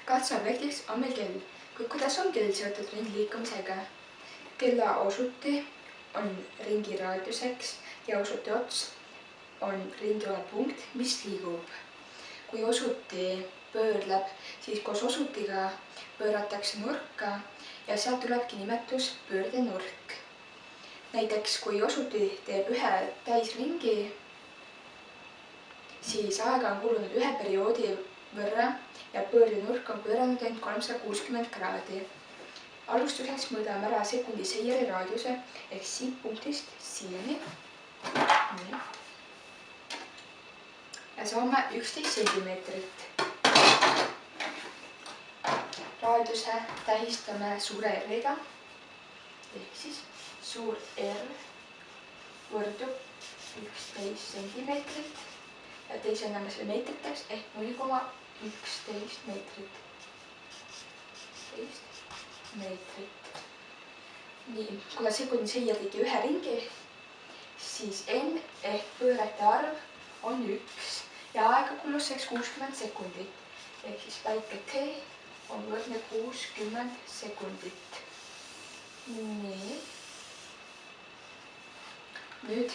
katseobjektiks on meil kell, kuid kuidas on kell seotud ringliikumisega? Kella osuti on ringi raadiuseks ja osuti ots on ringi olev punkt, mis liigub. Kui osuti pöörleb, siis koos osutiga pööratakse nurka ja sealt tulebki nimetus pöördenurk. Näiteks kui osuti teeb ühe täisringi, siis aega on kulunud ühe perioodi võrra ja pöördenurk on pööranud end 360 kraadi. Alustuseks mõõdame ära sekundi seieri raadiuse ehk siit punktist siiani. Nii. Ja saame 11 sentimeetrit. Raadiuse tähistame suure R-iga ehk siis suur R võrdub 11 sentimeetrit ja teisendame selle meetriteks ehk 0,11 meetrit. 11 meetrit. Nii, kuna sekundi seier tegi ühe ringi, siis N ehk pöörete arv on 1 ja aega kulus 60 sekundit. Ehk siis väike T on võrdne 60 sekundit. Nii. Nüüd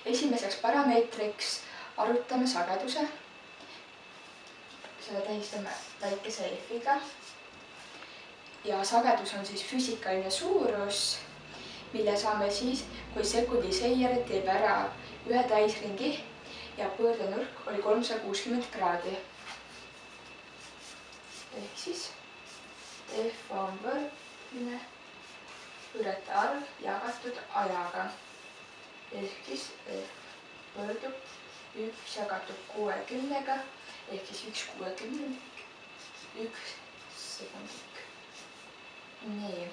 esimeseks parameetriks arutame sageduse. Seda tähistame väikese F-iga. Ja sagedus on siis füüsikaline suurus, mille saame siis, kui sekundi seier teeb ära ühe täisringi ja pöördenurk oli 360 kraadi. Ehk siis F on võrdne pöörete arv jagatud ajaga. Ehk siis F võrdub 1 jagatud 60-ga ehk siis 1 60-lik, 1 sekundik. Nii.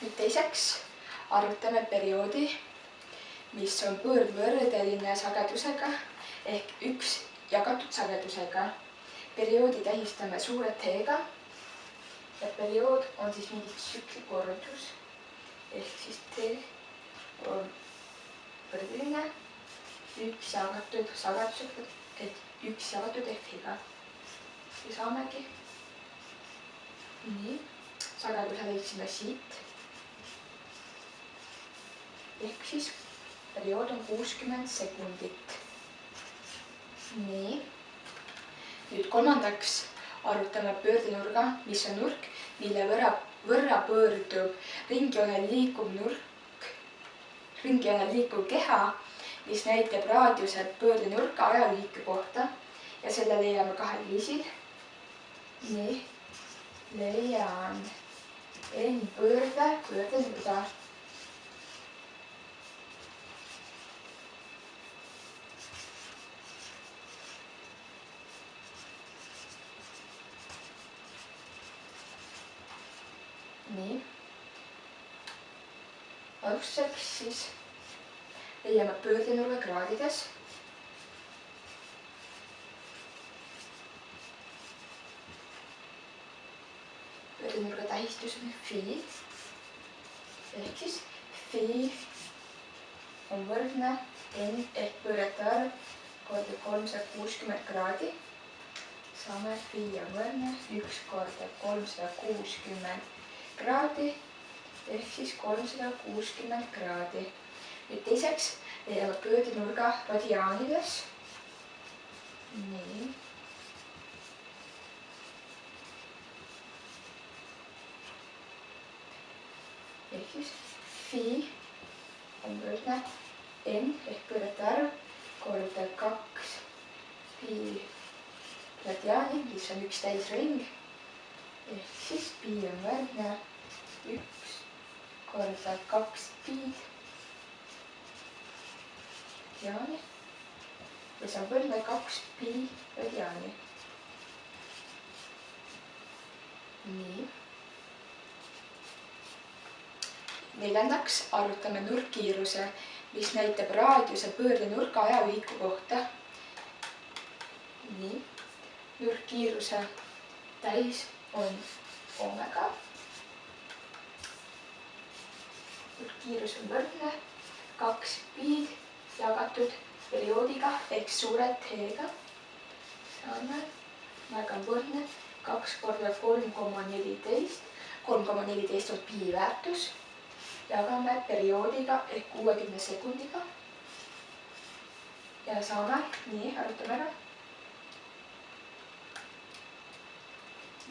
Nüüd teiseks arvutame perioodi, mis on pöördvõrdeline sagedusega ehk 1 jagatud sagedusega. Perioodi tähistame suure T-ga ja periood on siis mingi tsükli kordus ehk siis T on võrdeline 1 jagatud sagedusega, et 1 jagatud F-iga. Ja saamegi nii, sageduse leidsime siit. Ehk siis periood on 60 sekundit. Nii. Nüüd kolmandaks arutame pöördenurga, mis on nurk, mille võrra pöördub ringjoonel liikuv keha, mis näitab raadiuse pöördenurka ajaühiku kohta ja selle leiame kahel viisil. Nii, leian N pöördenurga. Nii. Alustuseks siis leiame pöördenurga kraadides. Pöördenurga tähistus on phi. Ehk siis phi on võrdne N ehk pöörete arv korda 360 kraadi. Saame phi on võrdne 1 korda 360 kraadi ehk siis 360 kraadi. Nüüd teiseks leiame pöördenurga radiaanides. Nii. Ehk siis phi on võrdne N ehk pöörete arv korda 2 phi radiaani, mis on 1 täisring. Ehk siis pi on võrdne 1 korda 2 pi radiaani. Ja see on võrdne 2 pi radiaani. Nii. Neljandaks arutame nurkkiiruse, mis näitab raadiuse pöördenurka ajaühiku kohta. Nii. Nurkkiiruse täis on omega. Nurkkiirus on võrdne 2 pi jagatud perioodiga ehk suure T-ga. Saame aeg on võrdne 2 korda 3,14. 3,14 on pi väärtus. Jagame perioodiga ehk 60 sekundiga. Ja saame, nii, arutame ära.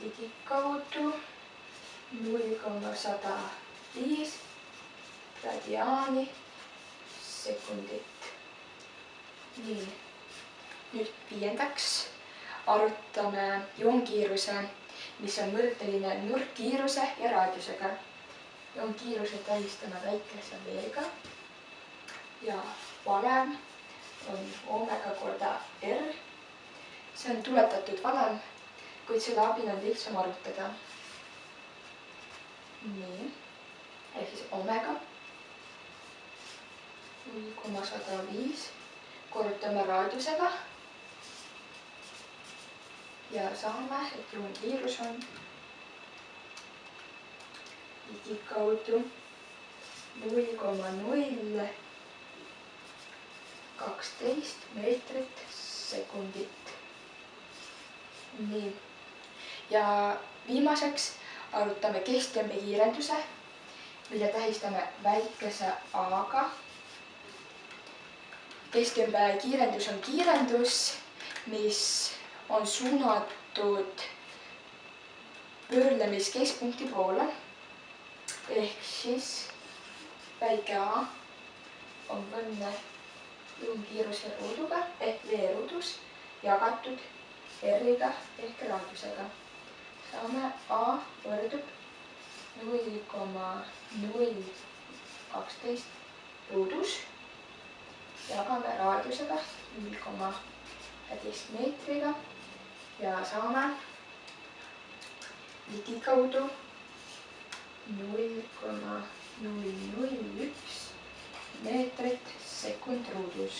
Ligikaudu 0,105 radiaani sekundit. Nii, nüüd viiendaks arutame joonkiiruse, mis on võrdeline nurkkiiruse ja raadiusega. Joonkiiruse tähistame väikese V-ga ja valem on omega korda R. See on tuletatud valem, kuid selle abil on lihtsam arutada. Nii, ehk siis omega 0,105 korrutame raadiusega ja saame, et joonkiirus on ligikaudu 0,012 meetrit sekundit. Nii, ja viimaseks arutame kesktembekiirenduse, mille tähistame väikese A-ga. Kesktembekiirendus on kiirendus, mis on suunatud pöörlemiskeskpunkti poole. Ehk siis väike A on võrdne joonkiiruse ruuduga ehk V-ruudus jagatud R-iga ehk raadiusega. Saame A võrdub 0,012 ruudus. Jagame raadiusega 0,11 meetriga ja saame ligikaudu 0,001 meetrit sekund ruudus.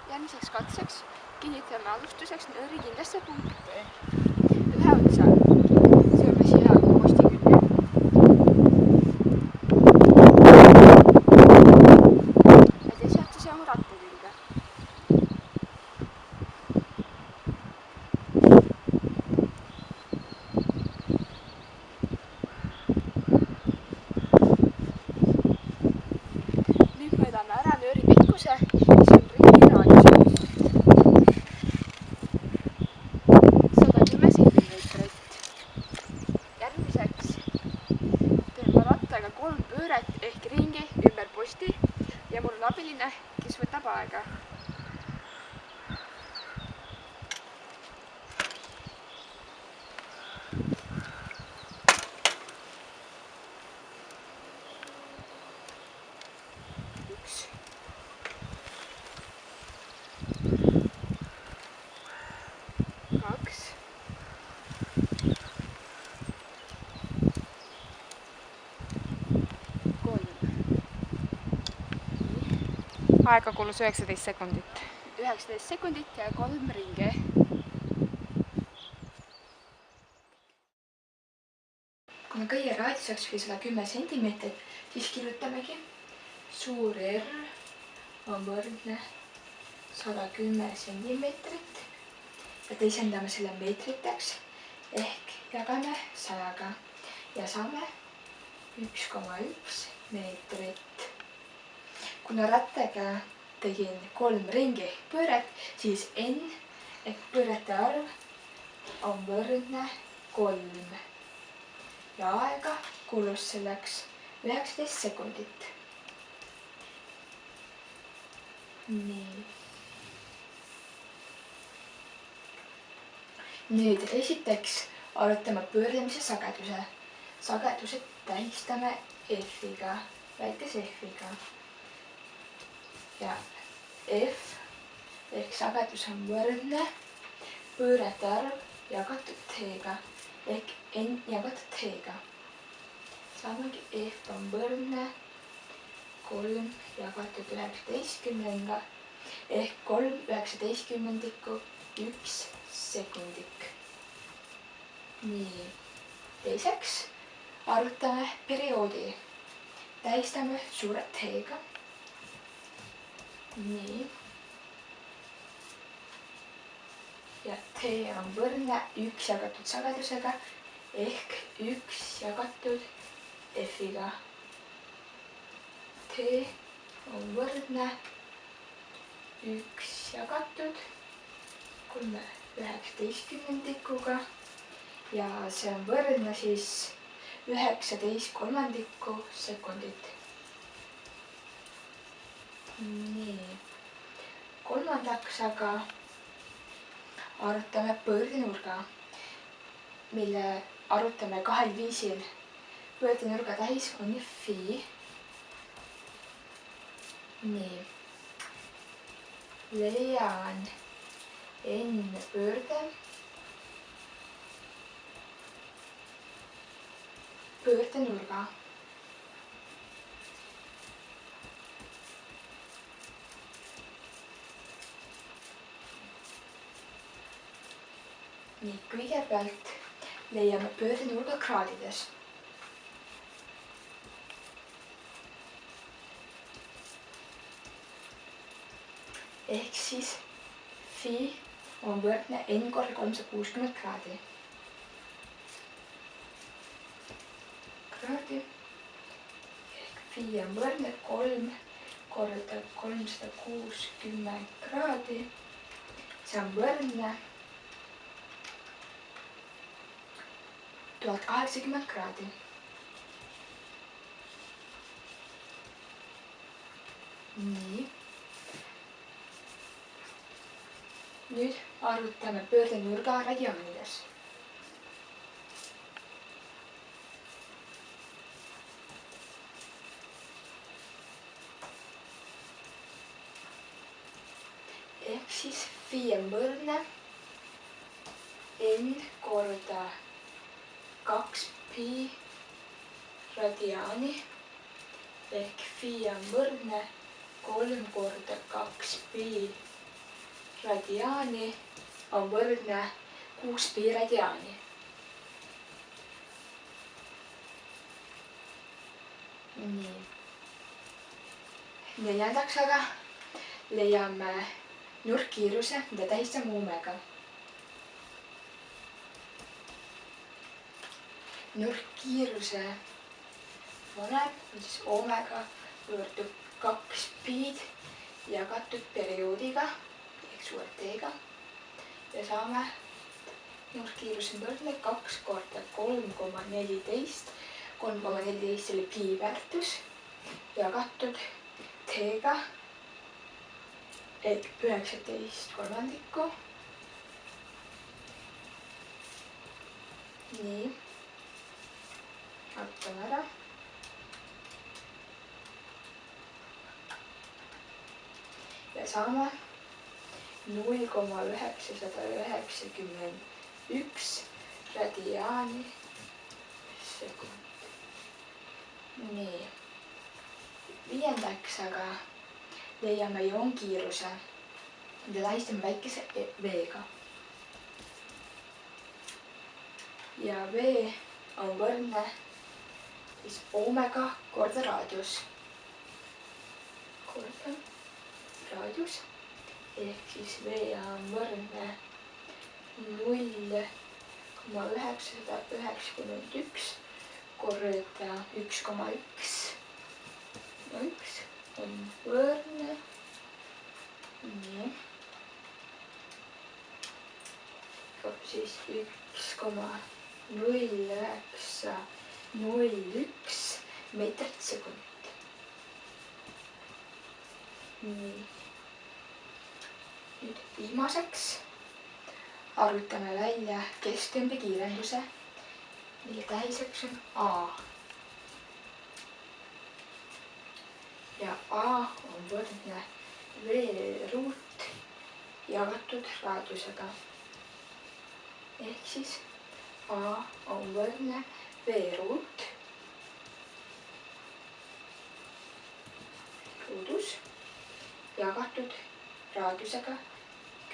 Järgmiseks katseks kinnitame alustuseks nööri kindlasse punkti. Ühe otsa seome siia postikülge. Ja teise otsa seome ratta külge. Nüüd mõõdame ära nööri pikkuse, mis on ringi raadius. 110 sentimeetrit. Järgmiseks teeme rattaga 3 pööret ehk ringi ümber posti ja mul on abiline, kes võtab aega. Aega kulus 19 sekundit. 19 sekundit ja 3 ringi. Kuna kõige raadiuseks oli 110 sentimeetrit, siis kirjutamegi suur R on võrdne 110 sentimeetrit ja teisendame selle meetriteks ehk jagame 100-ga ja saame 1,1 meetrit. Kuna rattaga tegin 3 ringi pööret, siis N ehk pöörete arv on võrdne 3 ja aega kulus selleks 19 sekundit. Nii. Nüüd esiteks arutame pöörlemise sageduse. Sagedused tähistame F-iga, väikese F-iga. Ja F ehk sagedus on võrdne pöörete arv jagatud T-ga ehk N jagatud T-ga. Saamegi F on võrdne 3 jagatud 19-ga ehk 3/19 1 sekundik. nii, teiseks arvutame perioodi. tähistame suure T-ga. nii. ja T on võrdne 1 jagatud sagedusega ehk 1 jagatud F-iga. T on võrdne 1 jagatud 3/19 ja see on võrdne siis 19/3 sekundit. nii, kolmandaks aga arvutame pöördenurga, mille arvutame kahel viisil. pöördenurga tähis on phi. nii, leian n pöördenurga. nii, kõigepealt leiame pöördenurga kraadides. ehk siis phi on võrdne n korda 360 kraadi. ehk phi on võrdne 3 korda 360 kraadi. see on võrdne 1080 kraadi. nii. nüüd arvutame pöördenurga radiaanides. ehk siis phi on võrdne n korda 2 pi radiaani ehk phi on võrdne 3 korda 2 pi radiaani on võrdne 6 pi radiaani. nii. neljandaks aga leiame nurkkiiruse, mida tähistame oomega. nurkkiiruse valem on siis oomega võrdub 2 pi'd jagatud perioodiga ehk suure T-ga ja saame nurkkiirus on võrdne 2 korda 3,14. 3,14 oli pi väärtus jagatud T-ga ehk 19/3. nii. arvutame ära. ja saame 0,991 radiaani sekund. nii. viiendaks aga leiame ioonkiiruse, mida tähistame väikese v-ga. ja v on võrdne siis oomega korda raadius. korda raadius ehk siis v on võrdne 0,991 korda 1,1. 1 on võrdne. nii. siis 1,0901 meetrit sekundit. nii. nüüd viimaseks arvutame välja kesktõmbekiirenduse, mille tähiseks on A. ja A on võrdne v ruut jagatud raadiusega. ehk siis A on võrdne v ruut ruudus jagatud raadiusega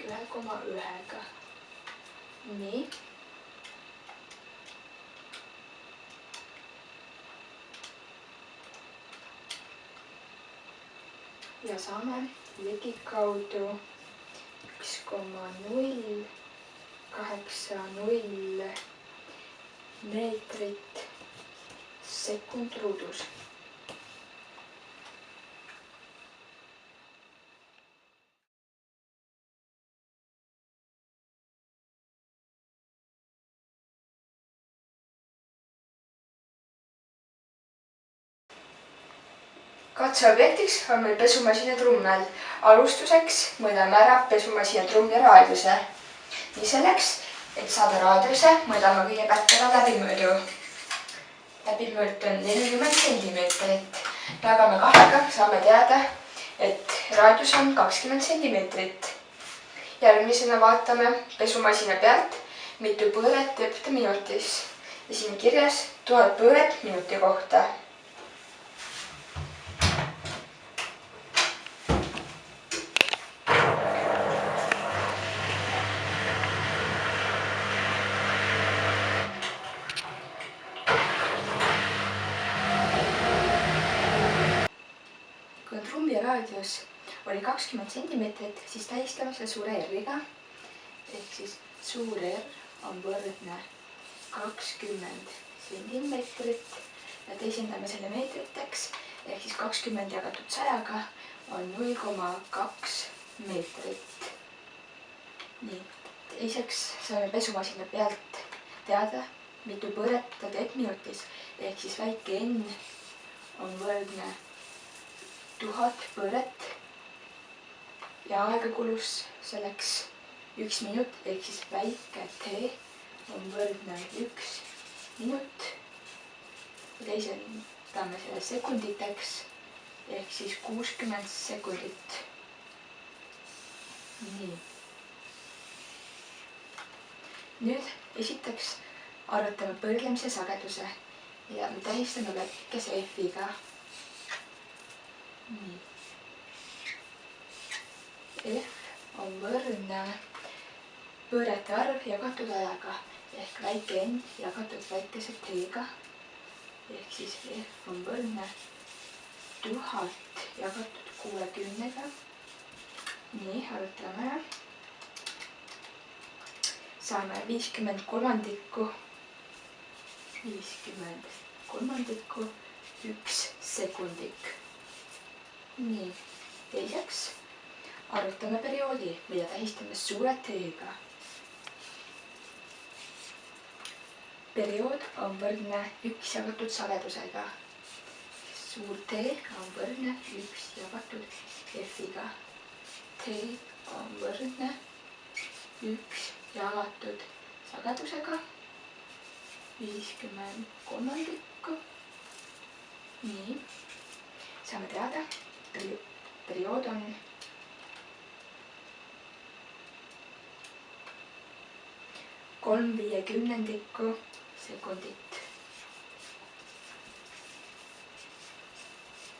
1,1. nii. ja saame ligikaudu 1,080 meetrit sekundruudus. katseobjektiks on meil pesumasina trummel. Alustuseks mõõdame ära pesumasina trummi raadiuse. nii selleks, et saada raadiuse, mõõdame kõigepealt ära läbimõõdu. läbimõõt on 40 sentimeetrit. jagame kahega, saame teada, et raadius on 20 sentimeetrit. järgmisena vaatame pesumasina pealt, mitu pööret teeb ta minutis. ja siin kirjas 1000 pööret minuti kohta. kui trummi raadius oli 20 sentimeetrit, siis tähistame selle suure R-iga. ehk siis suur R on võrdne 20 sentimeetrit ja teisendame selle meetriteks. ehk siis 20 jagatud 100-ga on 0,2 meetrit. nii, teiseks saame pesumasina pealt teada, mitu pööret ta teeb minutis. ehk siis väike n on võrdne 1000 pööret ja aega kulus selleks 1 minut, ehk siis väike t on võrdne 1 minut. teisendame selle sekunditeks ehk siis 60 sekundit. nii. nüüd esiteks arvutame pöörlemise sageduse ja me tähistame väikese f-iga. nii. F on võrdne pöörete arv jagatud ajaga ehk väike n jagatud väikese t-ga. ehk siis F on võrdne 1000 jagatud 60-ga. nii, arvutame ära. saame 50 kolmandikku, 1 sekundik. nii, teiseks arvutame perioodi, mida tähistame suure T-ga. periood on võrdne 1 jagatud sagedusega. suur T on võrdne 1 jagatud F-iga. T on võrdne 1 jagatud sagedusega 50 kolmandikku. nii, saame teada, periood on 3/50 sekundit.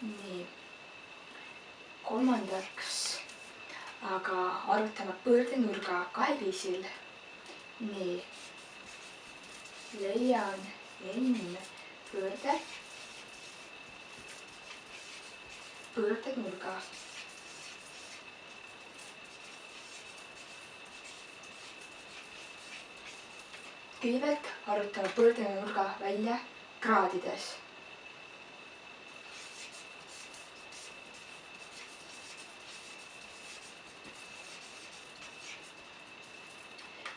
nii, kolmandaks aga arvutame pöördenurga kahel viisil. nii, leian n pöördenurga. kõigepealt arvutame pöördenurga välja kraadides.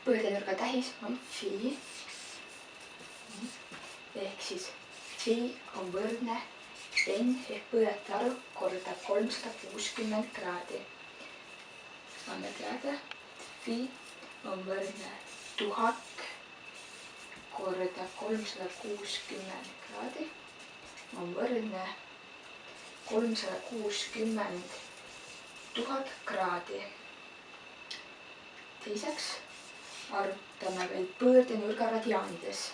pöördenurga tähis on phi. ehk siis phi on võrdne n ehk pöörete arv korda 360 kraadi. saame teada, phi on võrdne 1000 korda 360 kraadi on võrdne 360 000 kraadi. teiseks arvutame veel pöördenurga radiaanides.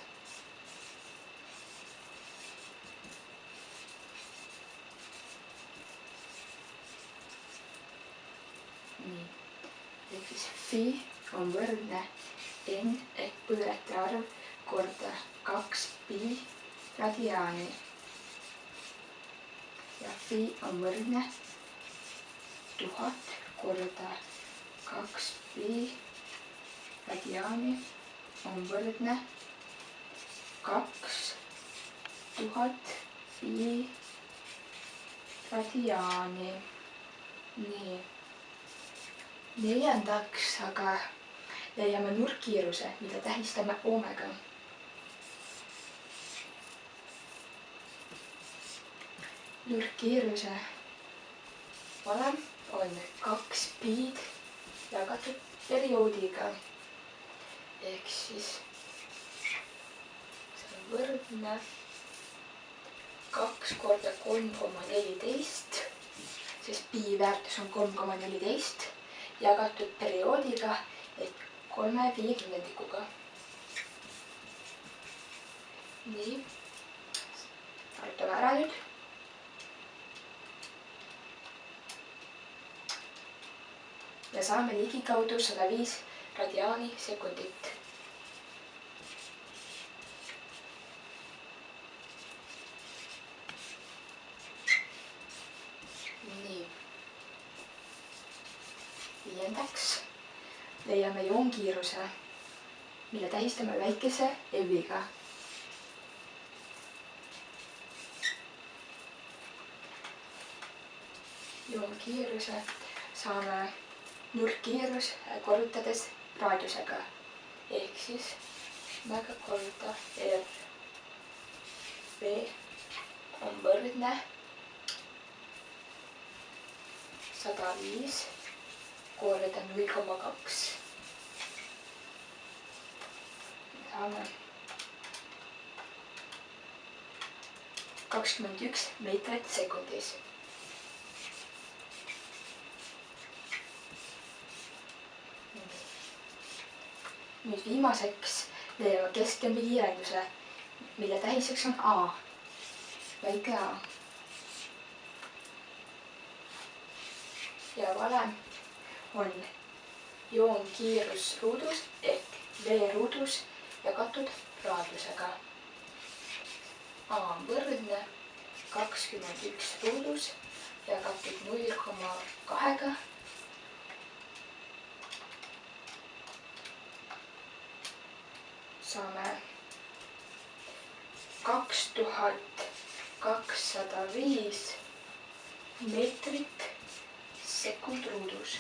nii, ehk siis phi on võrdne n ehk pöörete arv korda 2 pi radiaani. Ja pi on võrdne 1000 korda 2 pi radiaani on võrdne 2000 pi radiaani. Nii. Neljandaks aga leiame nurkkiiruse, mida tähistame oomega. Nurkkiiruse valem on 2 pi'd jagatud perioodiga. Ehk siis see on võrdne 2 korda 3,14, sest pi väärtus on 3,14 jagatud perioodiga ehk 3/50. Nii, arutame ära nüüd. Ja saame ligikaudu 105 radiaani sekundit. Nii. Viiendaks leiame joonkiiruse, mille tähistame väikese f-iga. Joonkiiruse saame nurkkiirus korrutades raadiusega. Ehk siis mäega korruta r. V on võrdne 105 korda 0,2. Saame 21 meetrit sekundis. Nüüd viimaseks leiame kesktõmbe kiirenduse, mille tähiseks on A, väike A. Ja valem on joonkiirus ruudus ehk V ruudus jagatud raadiusega. A on võrdne 21 ruudus jagatud 0,2-ga. Saame 2205 meetrit sekund ruudus.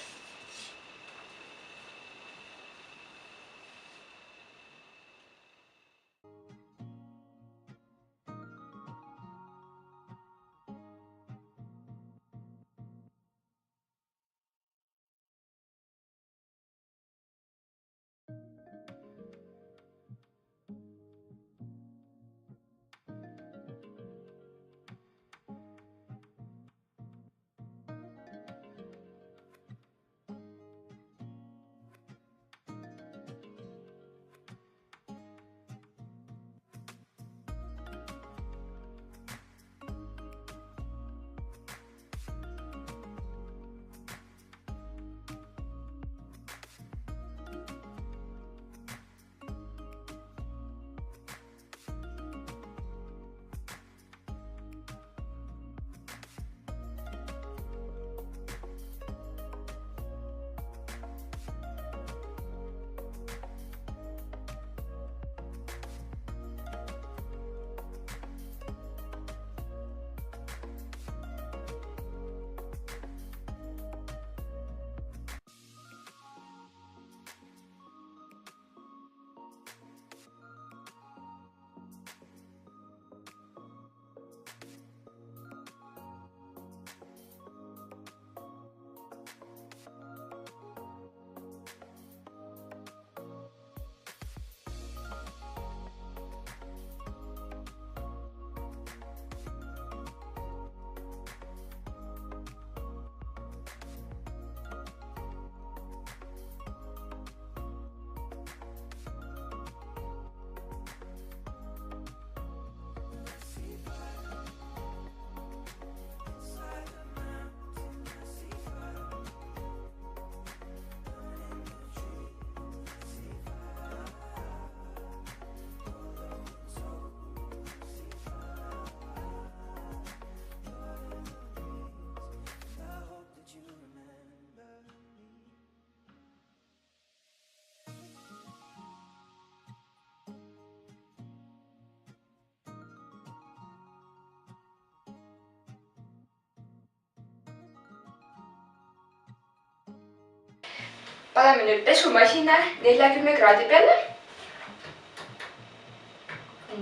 paneme nüüd pesumasina 40 kraadi peale.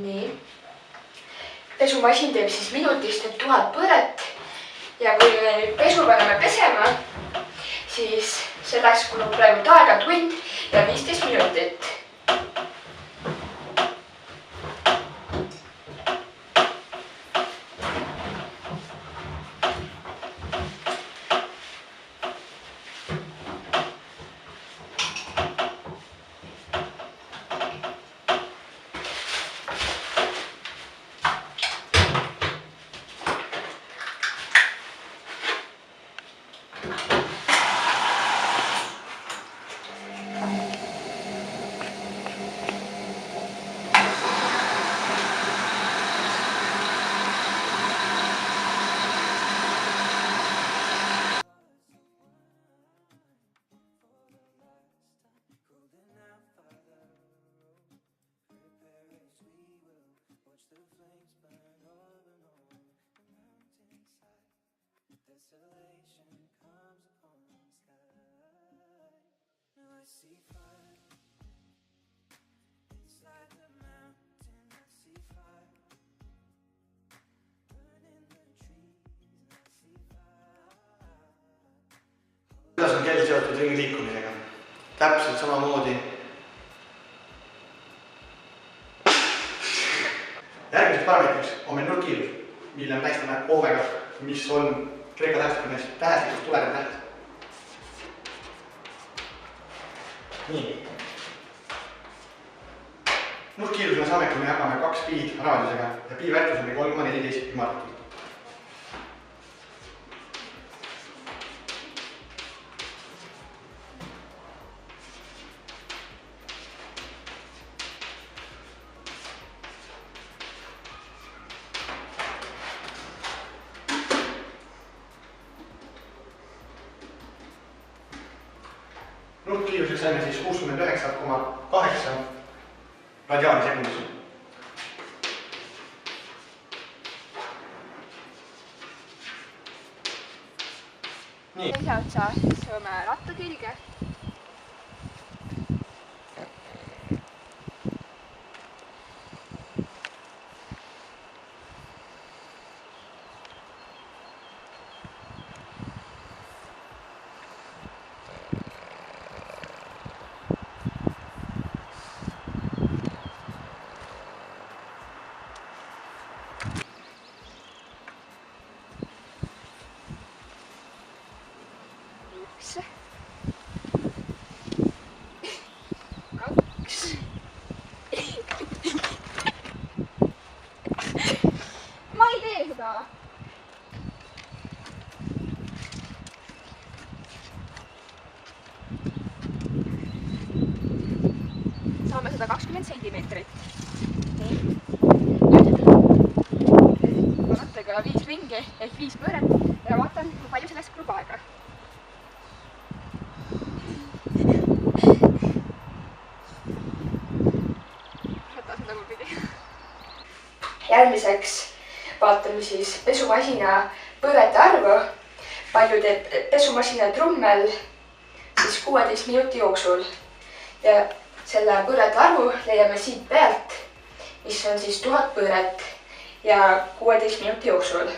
Nii. Pesumasin teeb siis minutist 1000 põõret ja kui me nüüd pesu paneme pesema, siis selleks kulub praegu aega 1 tund ja 15 minutit. Kuidas on kell seotud ringi liikumisega? Täpselt samamoodi. Järgmiseks parameetriks on meil nurkkiirus, mille me tähistame oomega, mis on kreeka tähestikust tulenev täht. Nii. Nurkkiirusena saame, kui me jagame 2 piid raadiusega ja pi väärtus on 3,14 ümardatud. Nurkkiiruseks saime siis 69,8 radiaani sekundis. Nii. Teise otsa seome ratta külge. Ma ei tee seda. Saame seda 20 sentimeetrit. Nii. Nüüd rattaga 5 ringi ehk 5 pööret ja vaatan, kui palju selleks kulub aega. Järgmiseks vaatame siis pesumasina põõrete arvu, palju teeb pesumasina trummel siis 16 minuti jooksul. Ja selle põõrete arvu leiame siit pealt, mis on siis 1000 põõret ja 16 minuti jooksul.